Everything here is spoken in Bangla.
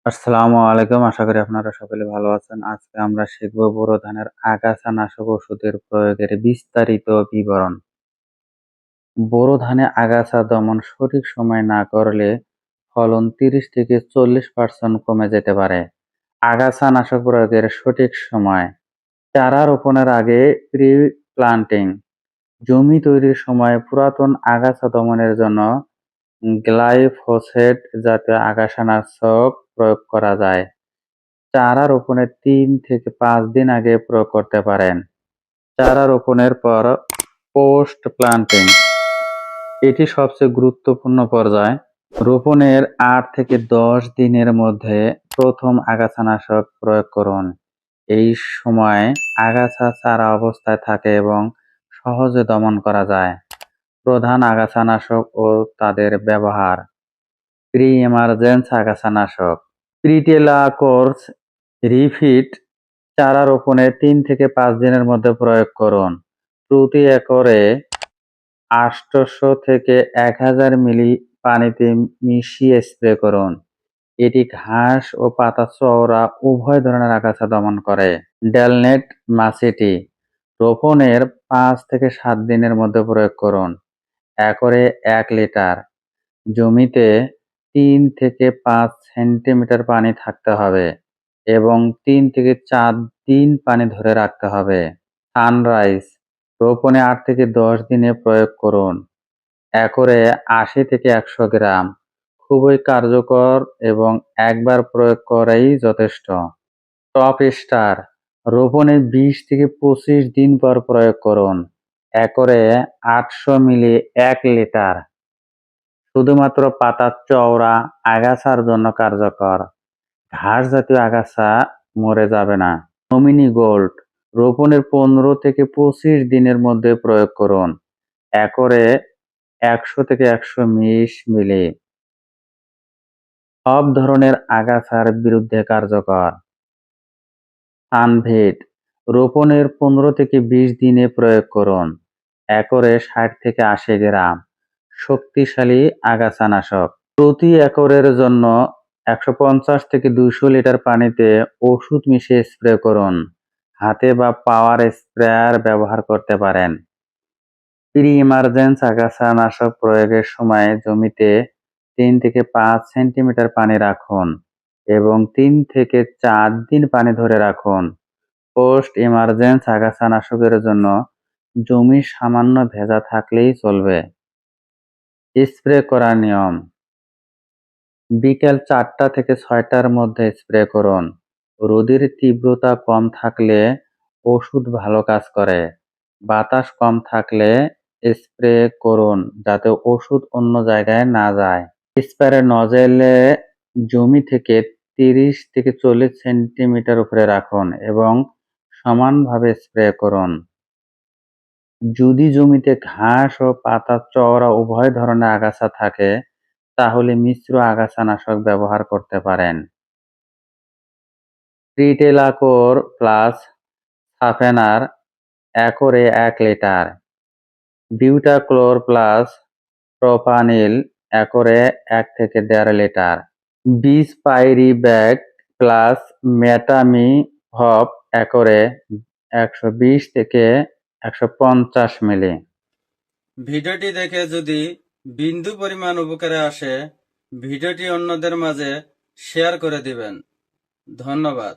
আসসালামু আলাইকুম। আশা করি আপনারা সকলে ভালো আছেন। আজকে আমরা শিখব বোরো ধানের আগাছা নাশক ওষুধের প্রয়োগের বিস্তারিত বিবরণ। বোরো ধানে আগাছা দমন সঠিক সময়ে না করলে ফলন ৩০ থেকে ৪০% কমে যেতে পারে। আগাছা নাশক প্রয়োগের সঠিক সময়: চারা রোপণের আগে প্রি প্লান্টিং, জমি তৈরির সময় পুরাতন আগাছা দমনের জন্য গ্লাইফোসেট জাতীয় আগাছানাশক প্রয়োগ করা যায়। চারা রোপণের ৩ থেকে ৫ দিন আগে প্রয়োগ করতে পারেন। চারা রোপণের পর পোস্ট প্লান্টিং, এটি সবচেয়ে গুরুত্বপূর্ণ পর্যায়। রোপণের ৮ থেকে ১০ দিনের মধ্যে প্রথম আগাছানাশক প্রয়োগ করুন। এই সময় আগাছা চারা অবস্থায় থাকে এবং সহজে দমন করা যায়। প্রধান আগাছানাশক ও তাদের ব্যবহার: প্রি এমার্জেন্স আগাছানাশক প্রিটেলাকোর্স রিফিট চারা রোপণের ৩ থেকে ৫ দিনের মধ্যে প্রয়োগ করুন। প্রতি একরে ৮০০ থেকে ১০০০ মিলি পানিতে মিশিয়ে স্প্রে করুন। এটি ঘাস ও পাতা চওড়া উভয় ধরনের আগাছা দমন করে। ডেলনেট মাসিটি রোপণের ৫ থেকে ৭ দিনের মধ্যে প্রয়োগ করুন। একরে ১ লিটার জমিতে ৩ থেকে ৫ সেন্টিমিটার পানি থাকতে হবে এবং ৩ থেকে ৪ দিন পানি ধরে রাখতে হবে। সানরাইজ রোপণে ৮ থেকে ১০ দিনে প্রয়োগ করুন। একরে ৮০ থেকে ১০০ গ্রাম, খুবই কার্যকর এবং একবার প্রয়োগ করাই যথেষ্ট। টপ স্টার রোপণে ২০ থেকে ২৫ দিন পর প্রয়োগ করুন। একরে ৮০০ মিলি ১ লিটার, শুধুমাত্র পাতার চওড়া আগাছার জন্য কার্যকর। ঘাস জাতীয় আগাছা মরে যাবে না। নমিনি গোল্ড রোপণের ১৫ থেকে ২৫ দিনের মধ্যে প্রয়োগ করুন। একরে ১০০ থেকে ১২০ মিলি, সব ধরনের আগাছার বিরুদ্ধে কার্যকর। সানভিট রোপণের ১৫ থেকে ২০ দিনে প্রয়োগ করুন। একরে ৬০ থেকে ৮০ গ্রাম, শক্তিশালী আগাছানাশক। প্রতি একরের জন্য ১৫০ থেকে ২০০ লিটার পানিতে ওষুধ মিশিয়ে স্প্রে করুন। হাতে বা পাওয়ার স্প্রেয়ার ব্যবহার করতে পারেন। প্রি ইমার্জেন্স আগাছানাশক প্রয়োগের সময় জমিতে ৩ থেকে ৫ সেন্টিমিটার পানি রাখুন এবং ৩ থেকে ৪ দিন পানি ধরে রাখুন। পোস্ট ইমার্জেন্স আগাছানাশকের জন্য জমি সামান্য ভেজা থাকলেই চলবে। স্প্রে করার নিয়ম: বিকেল ৪টা থেকে ৬টার মধ্যে স্প্রে করুন। রোদের তীব্রতা কম থাকলে ওষুধ ভালো কাজ করে। বাতাস কম থাকলে স্প্রে করুন যাতে ওষুধ অন্য জায়গায় না যায়। স্প্রে নজেলে জমি থেকে ৩০ থেকে ৪০ সেন্টিমিটার উপরে রাখুন এবং সমানভাবে স্প্রে করুন। যদি জমিতে ঘাস ও পাতা চওড়া উভয় ধরনের আগাছা থাকে তাহলে মিশ্র আগাছানাশক ব্যবহার করতে পারেন। প্রিটেলাকোর প্লাস সাফেনার একরে ১ লিটার, বিউটাক্লোর প্লাস প্রোপানিল একরে ১ থেকে ১.৫ লিটার, বীজ পাইরিব্যাক প্লাস মেটামিভপ একরে ১২০ থেকে ১৫০ মিলি। ভিডিওটি দেখে যদি বিন্দু পরিমাণ উপকারে আসে ভিডিওটি অন্যদের মাঝে শেয়ার করে দিবেন। ধন্যবাদ।